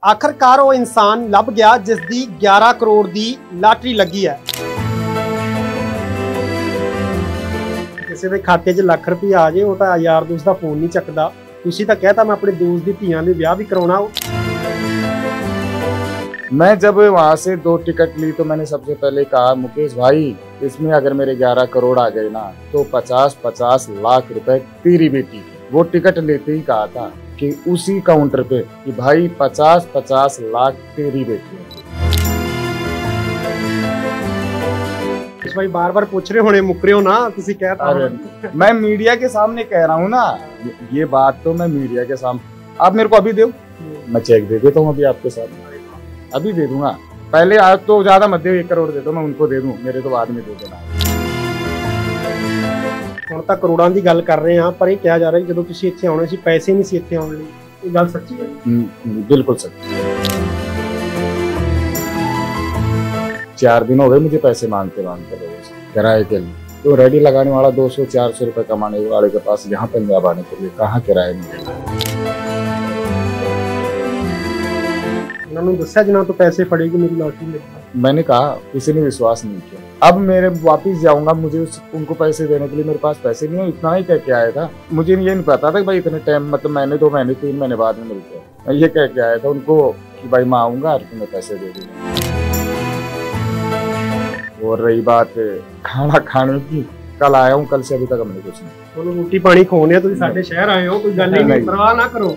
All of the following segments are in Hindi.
आखिरकार ਉਹ ਇਨਸਾਨ ਲੱਭ ਗਿਆ ਜਿਸ ਦੀ 11 ਕਰੋੜ ਦੀ ਲਾਟਰੀ ਲੱਗੀ ਹੈ। ਕਿਸੇ ਦੇ ਖਾਤੇ 'ਚ ਲੱਖ ਰੁਪਏ ਆ ਜੇ ਉਹ ਤਾਂ ਯਾਰ ਦੋਸਤ ਦਾ ਫੋਨ ਨਹੀਂ ਚੱਕਦਾ। ਤੁਸੀਂ ਤਾਂ ਕਹਿਤਾ मैं अपने दोस्त दी ਧੀਆਂ ਦੇ ਵਿਆਹ भी कराਉਣਾ। मैं जब वहाँ से 2 टिकट ली तो मैंने सबसे पहले कहा मुकेश भाई इसमें अगर मेरे 11 करोड़ आ गए ना तो 50-50 लाख रुपए तेरी बेटी की। वो टिकट लेते ही कहा था कि उसी काउंटर पे कि भाई 50-50 लाख तेरी बेटी है। भाई बार बार पूछ रहे होने मुक रहे हो ना किसी कहता। अरे मैं मीडिया के सामने कह रहा हूँ ना, ये बात तो मैं मीडिया के सामने, आप मेरे को अभी दो, मैं चेक दे देता हूँ अभी आपके साथ, अभी दे दूंगा। पहले आज तो ज्यादा मत दे, 1 करोड़ दे दो, मैं उनको दे दूं, मेरे तो बाद में दे देना। ਹੁਣ ਤਾਂ ਕਰੋੜਾਂ ਦੀ ਗੱਲ ਕਰ ਰਹੇ ਹਾਂ, ਪਰ ਇਹ ਕਿਹਾ ਜਾ ਰਿਹਾ ਕਿ ਜਦੋਂ ਤੁਸੀਂ ਇੱਥੇ ਆਉਣੇ ਸੀ ਪੈਸੇ ਨਹੀਂ ਸੀ ਇੱਥੇ ਆਉਣ ਲਈ। ਇਹ ਗੱਲ ਸੱਚੀ ਹੈ? बिल्कुल सच। 4 दिन हो गए मुझे पैसे मांगते लोगों से किराए के लिए। तो रेडी लगाने वाला 200-400 रुपए कमाने वाले के पास यहाँ पंजाब आने के लिए कहाँ किराया मिलेगा। उन्होंने दस्या जिन्होंने तो पैसे पड़ेगी मेरी लॉटरी में। मैंने कहा किसी ने विश्वास नहीं किया। अब मेरे वापिस जाऊंगा, मुझे उनको पैसे देने के लिए मेरे पास पैसे नहीं है, इतना ही कह के आया था। मुझे ये नहीं पता था कि भाई इतने टाइम, मतलब महीने 2 महीने 3 महीने बाद में मिलते हैं। मैं ये कह के आया था उनको कि भाई मैं आऊंगा और तुम्हें पैसे दे दूंगा। और रही बात खाना खाने की, कल आया हूँ, कल से अभी तक हमने कुछ नहीं। ਤੁਹਾਨੂੰ ਰੋਟੀ ਪਾਣੀ ਖਵਾਉਣੇ ਆ, ਤੁਸੀਂ ਸਾਡੇ ਸ਼ਹਿਰ ਆਏ ਹੋ, ਕੋਈ ਗੱਲ ਹੀ ਨਹੀਂ, ਪਰਵਾਹ ਨਾ ਕਰੋ।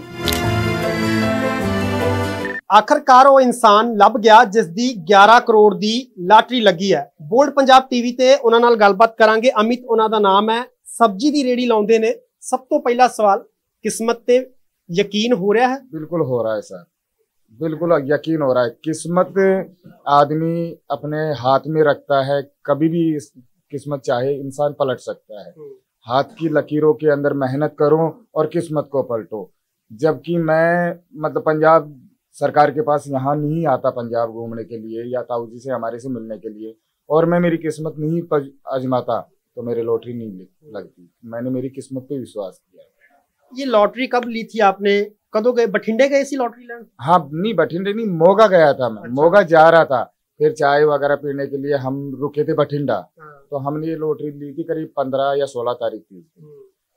ਆਖਰਕਾਰ ਉਹ ਇਨਸਾਨ ਲੱਭ ਗਿਆ ਜਿਸ ਦੀ 11 ਕਰੋੜ ਦੀ ਲਾਟਰੀ ਲੱਗੀ ਹੈ। ਬੋਲਡ ਪੰਜਾਬ ਟੀਵੀ ਤੇ ਉਹਨਾਂ ਨਾਲ ਗੱਲਬਾਤ ਕਰਾਂਗੇ। ਅਮਿਤ ਉਹਨਾਂ ਦਾ ਨਾਮ ਹੈ, ਸਬਜ਼ੀ ਦੀ ਰੇੜੀ ਲਾਉਂਦੇ ਨੇ। ਸਭ ਤੋਂ ਪਹਿਲਾ ਸਵਾਲ, ਕਿਸਮਤ ਤੇ ਯਕੀਨ ਹੋ ਰਿਹਾ ਹੈ? बिल्कुल हो रहा है सर, बिल्कुल यकीन हो रहा है। किस्मत आदमी अपने हाथ में रखता है, कभी भी किस्मत चाहे इंसान पलट सकता है। हाथ की लकीरों के अंदर मेहनत करो और किस्मत को पलटो। जबकि मैं मतलब पंजाब सरकार के पास यहाँ नहीं आता पंजाब घूमने के लिए या ताऊ जी से हमारे से मिलने के लिए, और मैं मेरी किस्मत नहीं आजमाता तो मेरी लॉटरी नहीं लगती। मैंने मेरी किस्मत पे विश्वास किया। ये लॉटरी कब ली थी आपने? कदों गए? बठिंडे गए सी लॉटरी लेने? हाँ नहीं, बठिंडे नहीं, मोगा गया था मैं। अच्छा। मोगा जा रहा था, फिर चाय वगैरह पीने के लिए हम रुके थे बठिंडा। तो हमने ये लॉटरी ली थी करीब 15 या 16 तारीख थी।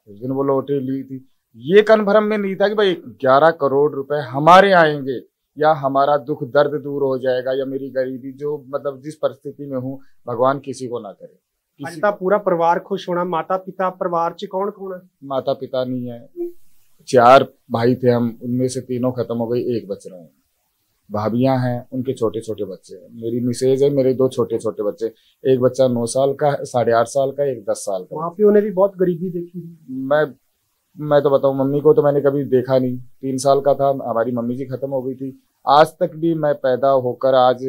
उस दिन वो लॉटरी ली थी। ये कन्फर्म में नहीं था कि भाई 11 करोड़ रुपए हमारे आएंगे या हमारा दुख दर्द दूर हो जाएगा या मेरी गरीबी, जो मतलब जिस परिस्थिति में हूँ, भगवान किसी को ना करे। किसी का पूरा परिवार खुश होना। माता पिता परिवार च कौन कौन है? माता पिता नहीं है, 4 भाई थे हम, उनमें से 3 खत्म हो गई, 1 बच रहे हैं। भाभियां हैं, उनके छोटे छोटे बच्चे हैं। मेरी मिसेज है, मेरे 2 छोटे छोटे बच्चे, एक बच्चा 9 साल का है, 8.5 साल का, एक 10 साल का। वहाँ पे उन्हें भी बहुत गरीबी देखी। मैं तो बताऊं, मम्मी को तो मैंने कभी देखा नहीं। 3 साल का था, हमारी मम्मी जी खत्म हो गई थी। आज तक भी मैं पैदा होकर आज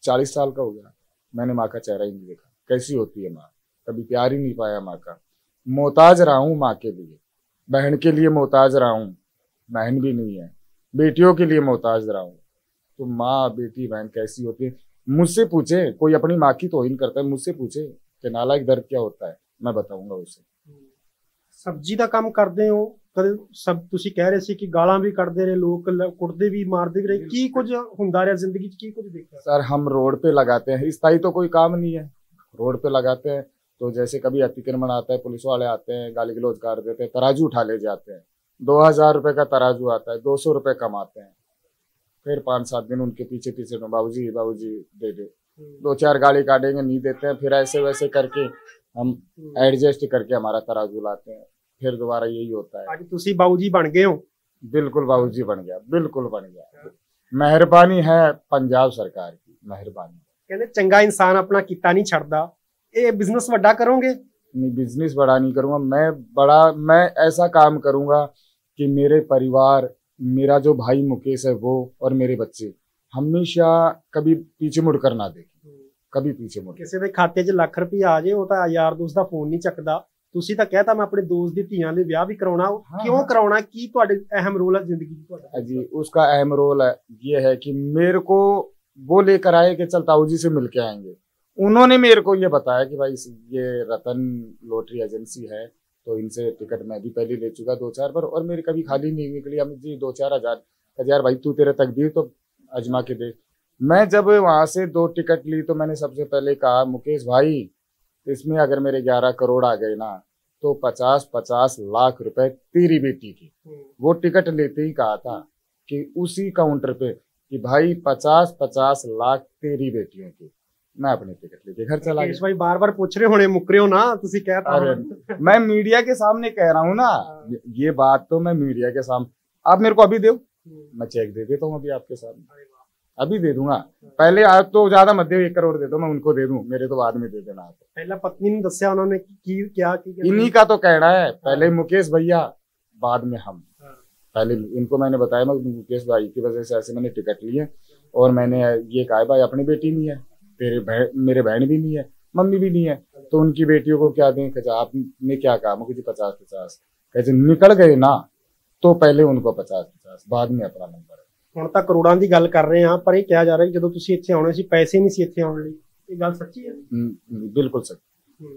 40 साल का हो गया, मैंने माँ का चेहरा ही नहीं देखा। कैसी होती है माँ, कभी प्यार ही नहीं पाया माँ का। मोहताज रहा हूँ माँ के लिए, बहन के लिए मोहताज रहा हूँ, बहन भी नहीं है, बेटियों के लिए मोहताज रहा हूँ। तो माँ बेटी बहन कैसी होती है, मुझसे पूछे, कोई अपनी माँ की तौहीन करता है, मुझसे पूछे कि नालायक दर्द क्या होता है, मैं बताऊंगा उसे। सब्जी का काम करते हो कदे? सब तुसी कह रहे सी कि गालां भी कटदे रहे लोग, कुटदे भी मारदे भी रहे, की कुछ हुंदा रहा जिंदगी च? की कुछ देखा? सर हम रोड पे लगाते हैं, स्थायी तो कोई काम नहीं है, रोड पे लगाते हैं। तो जैसे कभी अतिक्रमण आता है, पुलिस वाले आते हैं, गाली गलौज कर देते हैं, तराजू उठा ले जाते हैं। 2000 रुपए का तराजू आता है, 200 रुपए कमाते हैं। फिर 5-7 दिन उनके पीछे पीछे बाबूजी दे दे, 2-4 गाली काटेंगे, नहीं देते हैं। फिर ऐसे वैसे करके हम एडजस्ट करके हमारा तराजू लाते हैं। फिर दोबारा यही होता है। आज तुसी बाबूजी बन गए हो? बिल्कुल बाबूजी बन गया, बिल्कुल बन गया। मेहरबानी है पंजाब सरकार की, मेहरबानी। कहते चंगा इंसान अपना किता नहीं छड़दा। ये बिजनेस बड़ा करोगे? नहीं, बिजनेस बड़ा नहीं करूंगा मैं ऐसा काम करूंगा कि मेरे परिवार, मेरा जो भाई मुकेश है वो और मेरे बच्चे हमेशा कभी पीछे मुड़ कर ना देखें, कभी पीछे मुड़। किसी के खाते 'ਚ ਲੱਖ ਰੁਪਏ ਆ ਜੇ ਉਹ ਤਾਂ ਯਾਰ ਦੋਸਤ ਦਾ ਫੋਨ ਨਹੀਂ ਚੱਕਦਾ। ਤੁਸੀਂ ਤਾਂ ਕਹਿਤਾ मैं अपने दोस्त ਦੀ ਧੀਆਂ ਦੇ ਵਿਆਹ भी कराਉਣਾ। क्यों कराਉਣਾ? ਕੀ ਤੁਹਾਡੇ अहम रोल है जिंदगी में? जी उसका अहम रोल है, ये है कि मेरे को वो लेकर आए कि चल ताऊ जी से मिल के आएंगे। उन्होंने मेरे को ये बताया कि भाई ये रतन लॉटरी एजेंसी है, तो इनसे टिकट मैं भी पहले ले चुका 2-4 बार और मेरी कभी खाली नहीं निकली। हम जी 2-4 हज़ार कहा यार भाई तू तेरा तकदीर तो अजमा के देख। मैं जब वहां से 2 टिकट ली तो मैंने सबसे पहले कहा मुकेश भाई इसमें अगर मेरे 11 करोड़ आ गए ना तो 50-50 लाख रुपए तेरी बेटी की। वो टिकट लेते ही कहा था कि उसी काउंटर पे कि भाई 50-50 लाख तेरी बेटियों की। मैं अपनी टिकट लेके घर चला गया। भाई बार बार पूछ रहे होने मुक रहे हो ना तुसी कहता अरे मैं मीडिया के सामने कह रहा हूँ ना, ये बात तो मैं मीडिया के सामने, आप मेरे को अभी दो, मैं चेक दे देता हूँ अभी आपके सामने, अभी दे दूंगा। पहले आप तो ज्यादा मत दो, 1 करोड़ दे दो, मैं उनको दे दूं, मेरे तो बाद में दे देना आप। पहला पत्नी ने दस्या उन्होंने क्या इन्हीं का तो कहना है, पहले मुकेश भैया बाद में हम। पहले इनको मैंने बताया मैं मुकेश भाई की वजह से ऐसे मैंने टिकट ली है और मैंने ये कहा भाई अपनी बेटी नहीं है, मेरे बहन भी नहीं है, मम्मी भी नहीं है, तो उनकी बेटियों को क्या दें। कहते आपने क्या कहा, मुझे 50-50 कहते निकल गए ना तो पहले उनको 50-50 बाद में अपना नंबर है। ਹੁਣ ਤਾਂ ਕਰੋੜਾਂ ਦੀ ਗੱਲ ਕਰ ਰਹੇ ਹਾਂ ਪਰ ਇਹ ਕਿਹਾ ਜਾ ਰਿਹਾ ਕਿ ਜਦੋਂ ਤੁਸੀਂ ਇੱਥੇ ਆਉਣੇ ਸੀ ਪੈਸੇ नहीं सी ਇੱਥੇ ਆਉਣ ਲਈ, ਇਹ ਗੱਲ ਸੱਚੀ है? बिल्कुल सच्ची।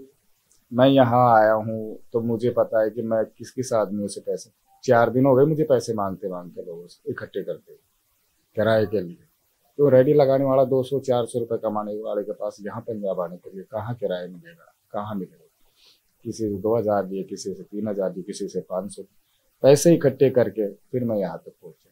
मैं यहाँ आया हूँ तो मुझे पता है कि मैं किस किस आदमियों से पैसे, 4 दिन हो गए मुझे पैसे मांगते लोगों से इकट्ठे करते किराए के लिए। तो रेडी लगाने वाला 200-400 रुपए कमाने वाले के पास यहाँ पंजाब आने के लिए कहाँ किराया मिलेगा, कहाँ मिलेगा। किसी से 2000 दिए, किसी से 3000 दिए, किसी से 500, पैसे इकट्ठे करके फिर मैं यहाँ तक पहुंचा।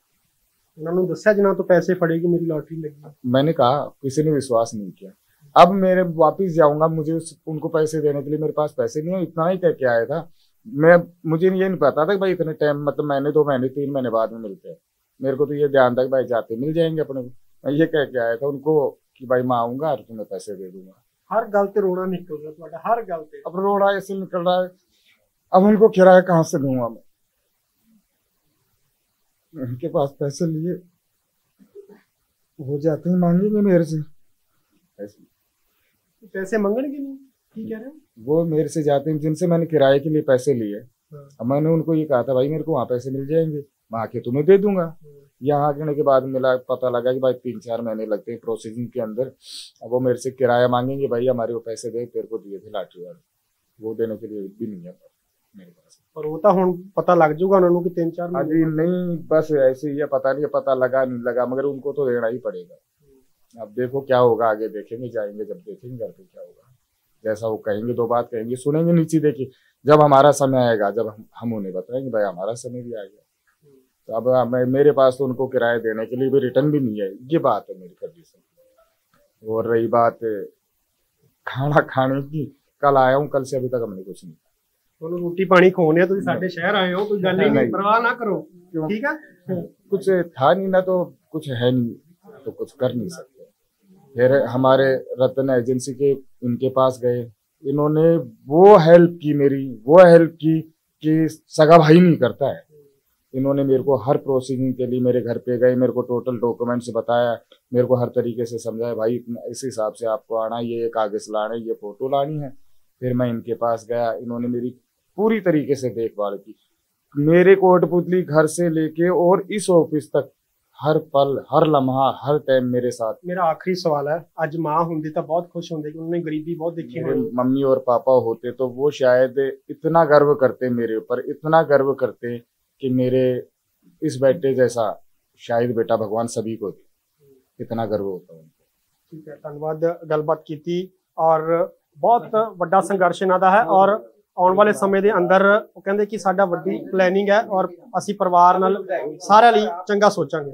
उन्होंने दस्या जिन्हों तो पैसे फड़ेगी मेरी लॉटरी लगी। मैंने कहा किसी ने विश्वास नहीं किया। अब मेरे वापिस जाऊंगा, मुझे उनको पैसे देने के लिए मेरे पास पैसे नहीं है, इतना ही कह के आया था मैं। मुझे ये नहीं पता था कि भाई इतने टाइम मतलब महीने 2 महीने 3 महीने बाद में मिलते हैं। मेरे को तो ये ध्यान था कि भाई जाते मिल जाएंगे अपने को। मैं ये कह के आया था उनको कि भाई मैं आऊंगा और तुम्हें पैसे दे दूंगा। हर गल ते रोना निकल रहा है, हर गल ते अब रोड़ा ऐसे निकल रहा है। अब उनको किराया कहाँ से दूंगा मैं, उनके पास पैसे लिए हो जाते हैं, मांगेंगे मेरे से पैसे मांगेंगे नहीं, ठीक कह रहे हो? वो मेरे से जाते हैं जिनसे मैंने किराए के लिए पैसे लिए। अब मैंने उनको ये कहा था भाई मेरे को वहाँ पैसे मिल जाएंगे, मैं आके तुम्हें दे दूंगा। यहाँ आने के बाद मिला पता लगा कि भाई 3-4 महीने लगते हैं प्रोसेसिंग के अंदर। अब वो मेरे से किराया मांगेंगे, भाई हमारे वो पैसे दे, तेरे को दिए थे लॉटरी वाले, वो देने के लिए भी नहीं है मेरे पास। पर वो तो हुण पता लग जाऊगा उन्होंने कि 3-4 महीने नहीं, बस ऐसे ही है, पता नहीं पता लगा नहीं लगा, मगर उनको तो देना ही पड़ेगा। अब देखो क्या होगा, आगे देखेंगे, जाएंगे जब देखेंगे घर पे क्या होगा। जैसा वो कहेंगे 2 बात कहेंगे, सुनेंगे नीचे। देखिए जब हमारा समय आएगा, जब हम उन्हें बताएंगे भाई हमारा समय भी आ गया, तो अब मेरे पास तो उनको किराया देने के लिए भी रिटर्न भी नहीं है। ये बात है मेरी कंडीशन। और रही बात खाना खाने की, कल आया हूँ, कल से अभी तक हमने कुछ नहीं। रोटी पानी खोने तुम साडे शहर आए हो, कोई गल ही नहीं, परवाह ना करो, ठीक है। कुछ था नहीं ना तो कुछ है नहीं तो कुछ कर नहीं सकते। फिर हमारे रतन एजेंसी के इनके पास गए, इन्होंने वो हेल्प की, मेरी वो हेल्प की कि सगा भाई नहीं करता है। इन्होंने मेरे को हर प्रोसीडिंग के लिए मेरे घर पे गए, मेरे को टोटल डॉक्यूमेंट्स बताया, मेरे को हर तरीके से समझाया भाई इस हिसाब से आपको आना, ये कागज लाना है, ये फोटो लानी है। फिर मैं इनके पास गया, इन्होंने मेरी पूरी तरीके से देखभाल की, मेरे कोटपुतली घर से लेके और इस ऑफिस तक हर पल हर लम्हा हर टाइम मेरे साथ। मेरा आखिरी सवाल है, आज माँ होंगी तो बहुत खुश होंगे कि उन्होंने गरीबी बहुत देखी है। मम्मी और पापा होते तो वो शायद इतना गर्व करते मेरे ऊपर, इतना गर्व करते कि मेरे इस बेटे जैसा शायद बेटा भगवान सभी को दे, इतना गर्व होता है उनको। ठीक है, धन्यवाद गलबात की। और बहुत बड़ा संघर्ष इन्हां दा है और आने वाले समय के अंदर वो कहते कि साडा वड्डी प्लैनिंग है और असी परिवार नाल सारे लिए चंगा सोचांगे।